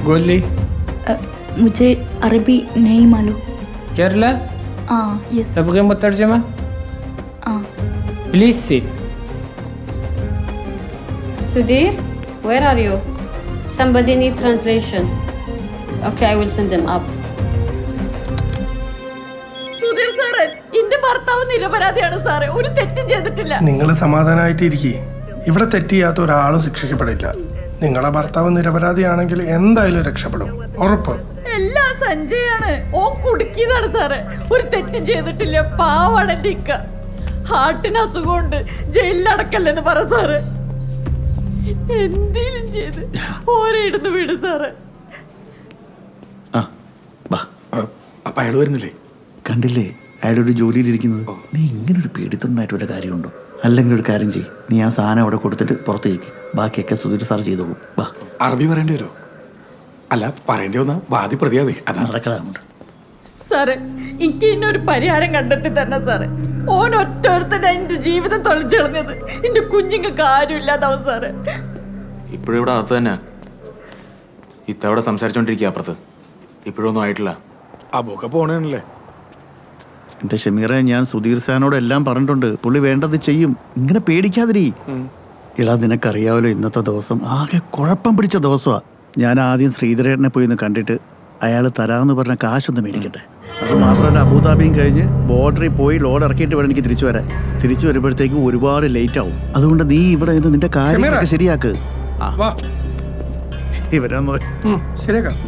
गोली मुझे अरबी नहीं मालूम. Kerala yes. تبغي مترجمة please sit. Sudhir, where are you? Somebody need translation. Okay, I will send them up. Sudheer സാറേ, എന്റെ ഭർത്താവ് നിരപരാധിയാണ് സാറേ, ഒരു തെറ്റും ചെയ്തിട്ടില്ല. നിങ്ങൾ സമാധാനമായിട്ട് ഇരിക്കേ. ഇവിടെ തെറ്റ് ചെയ്യാത്ത ഒരാളും ശിക്ഷിക്കപ്പെടില്ല. നിങ്ങളെ ഭർത്താവ് നിരപരാധിയാണെങ്കിൽ എന്തായാലും രക്ഷപ്പെടും, ഉറപ്പ്. എല്ലാം സഞ്ജയാണ്. ഓ കുടുക്കിയതാണ് സാറേ, ഒരു തെറ്റും ചെയ്തിട്ടില്ല. പാവാണ് ടിക്ക, ഹാർട്ടിന് അസുഖമുണ്ട്, ജയിലിലടക്കല്ലെന്ന് പറ സാറേ. എന്തേലും ചെയ്ത് ഓരോ വീട് സാറേ. അപ്പൊ അയാൾ വരുന്നില്ലേ? കണ്ടില്ലേ അയാളൊരു ജോലിയിലിരിക്കുന്നത്. നീ ഇങ്ങനൊരു പേടിത്തൊണ്ടായിട്ട് വല്ല കാര്യമുണ്ടോ? അല്ലെങ്കിൽ ഒരു കാര്യം ചെയ്യ്, നീ ആ സാധനം അവിടെ കൊടുത്തിട്ട് പുറത്തേക്ക്, ബാക്കിയൊക്കെ സുധീർ സാർ ചെയ്തോളൂ. വാ. അറബി പറയേണ്ടി വരുമോ? അല്ല, പറയേണ്ടി വന്ന വാദി പ്രതിയാതെ നടക്കടാമുണ്ട് സാറേ. എനിക്ക് ഇന്നൊരു പരിഹാരം കണ്ടെത്തി തന്നെ സാറേ. ഓനൊറ്റൊരുത്തന്നെ എന്റെ ജീവിതം തൊളിച്ചു കളഞ്ഞത്. എന്റെ കുഞ്ഞുങ്ങൾക്ക് ആരും ഇല്ലാതാവും സാറേ. ഇപ്പോഴും ഇവിടെ അകത്ത് തന്നെ ഇത്തവണ സംസാരിച്ചോണ്ടിരിക്കുക. അപ്പുറത്ത് ഇപ്പോഴൊന്നും ആയിട്ടില്ല. അബൂക്ക പോണേണല്ലേ? എൻ്റെ ഷമീറെ, ഞാൻ സുധീർ സാറിനോട് എല്ലാം പറഞ്ഞിട്ടുണ്ട്. പുള്ളി വേണ്ടത് ചെയ്യും. ഇങ്ങനെ പേടിക്കാതിരി. എടാ, നിനക്കറിയാമല്ലോ ഇന്നത്തെ ദിവസം ആകെ കുഴപ്പം പിടിച്ച ദിവസമാണ്. ഞാൻ ആദ്യം ശ്രീധരേട്ടനെ പോയി ഒന്ന് കണ്ടിട്ട് അയാൾ തരാമെന്ന് പറഞ്ഞ കാശൊന്ന് മേടിക്കട്ടെ. അത് മാത്രമല്ല, അബുദാബിയും കഴിഞ്ഞ് ബോർഡറിൽ പോയി ലോഡ് ഇറക്കിയിട്ട് വേണം എനിക്ക് തിരിച്ചു വരാൻ. തിരിച്ചു വരുമ്പോഴത്തേക്കും ഒരുപാട് ലേറ്റ് ആവും. അതുകൊണ്ട് നീ ഇവിടെ നിന്ന് നിന്റെ കാര്യങ്ങളൊക്കെ ശരിയാക്ക്. ഇവരൊന്നോ ശരിയാക്കാം.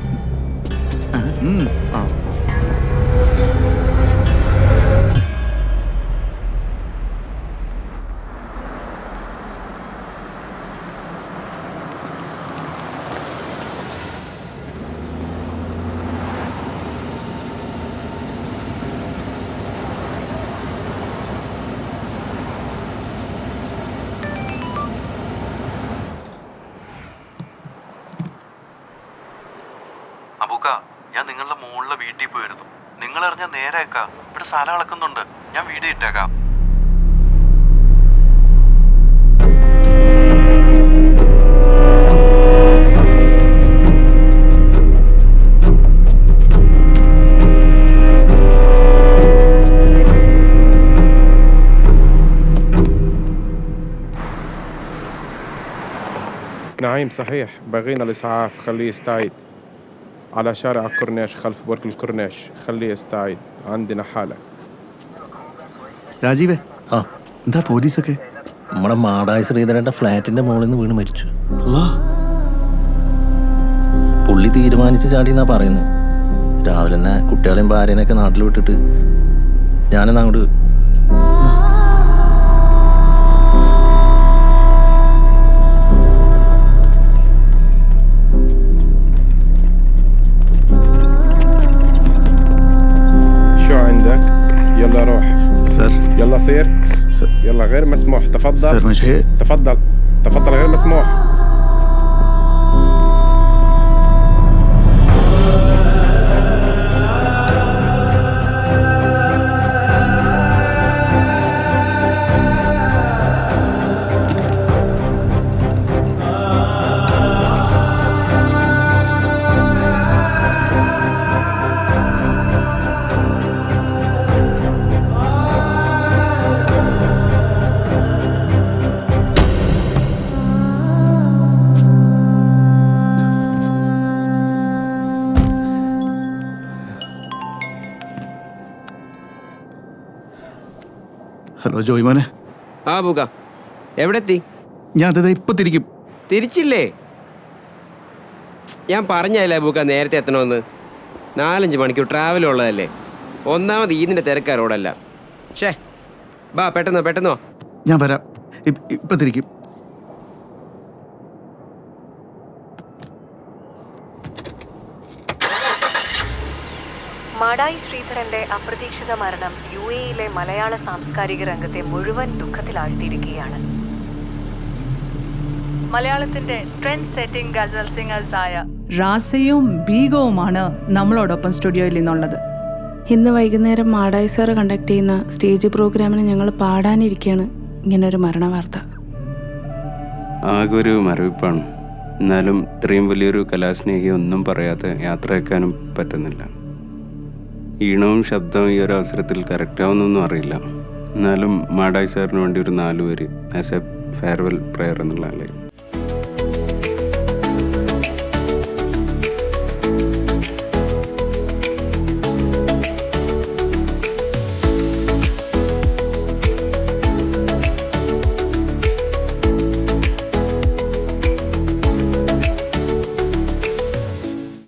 അബൂക്ക, ഞാൻ നിങ്ങളുടെ മുകളിലെ വീട്ടിൽ പോയിരുന്നു. നിങ്ങൾ അറിഞ്ഞാൽ നേരേക്കാം. ഇവിടെ സ്ഥലം അളക്കുന്നുണ്ട്. ഞാൻ വീഡിയോ ഇട്ടേക്കാം. نعيم صحيح، بغينا الإسعاف. خليه يستعيد على شارع الكورنيش خلف برج الكورنيش. خليه يستعيد، عندنا حالة. രാജീവേ, എന്താ പോലീസൊക്കെ? നമ്മുടെ മാടായ ശ്രീധരന്റെ ഫ്ലാറ്റിന്റെ മുകളിൽ നിന്ന് വീണ് മരിച്ചു. പുള്ളി തീരുമാനിച്ച് ചാടിയെന്നാ പറയുന്നത്. രാവിലെ തന്നെ കുട്ടികളെയും ഭാര്യനെയൊക്കെ നാട്ടിൽ വിട്ടിട്ട് ഞാനെന്നാ അങ്ങോട്ട്. يلا روح سر. يلا سير. يلا غير مسموح. تفضل سر. مش هيك. تفضل تفضل، غير مسموح. ഹലോ ജോയ്മോനെ. ബുക എവിടെ എത്തി? ഞാൻ അതെ ഇപ്പൊ തിരിക്കും. തിരിച്ചില്ലേ? ഞാൻ പറഞ്ഞല്ലേ ബുക നേരത്തെ എത്തണമെന്ന്. 4-5 മണിക്കൂർ ട്രാവൽ ഉള്ളതല്ലേ. ഒന്നാമത് ഈദിൻ്റെ തിരക്കാ റോഡല്ല. ഷേ, ബാ പെട്ടെന്നോ. ഞാൻ വരാം, ഇപ്പൊ തിരിക്കും. മാടായി ശ്രീധരന്റെ അപ്രതീക്ഷിത മരണം UAE-യിലെ മലയാള സാംസ്കാരിക രംഗത്തെ മുഴുവൻ ദുഃഖത്തിലാഴ്ത്തിയിരിക്കുകയാണ്. മലയാളത്തിന്റെ ട്രെൻഡ് സെറ്റിംഗ് ഗസൽ സിംഗേഴ്സായ റാസയും ബീഗവുമാണ് നമ്മളോടൊപ്പം സ്റ്റുഡിയോയിൽ നിന്നുള്ളത്. ഇന്ന് വൈകുന്നേരം മാടായി സാറ് കണ്ടക്ട് ചെയ്യുന്ന സ്റ്റേജ് പ്രോഗ്രാമിന് ഞങ്ങൾ പാടാനിരിക്കുകയാണ് ഇങ്ങനൊരു മരണ വാർത്ത. ആകെ ഒരു മരവിപ്പാണ്. എന്നാലും ഇത്രയും വലിയൊരു കലാസ്നേഹി ഒന്നും പറയാതെ യാത്ര അയക്കാനും പറ്റുന്നില്ല. ഈണവും ശബ്ദവും ഈ ഒരു അവസരത്തിൽ കറക്റ്റാവുന്നൊന്നും അറിയില്ല. എന്നാലും മാടായി സാറിന് വേണ്ടി ഒരു 4 വരി ആസ് എ ഫെയർവെൽ പ്രെയർ എന്നുള്ള ആളെ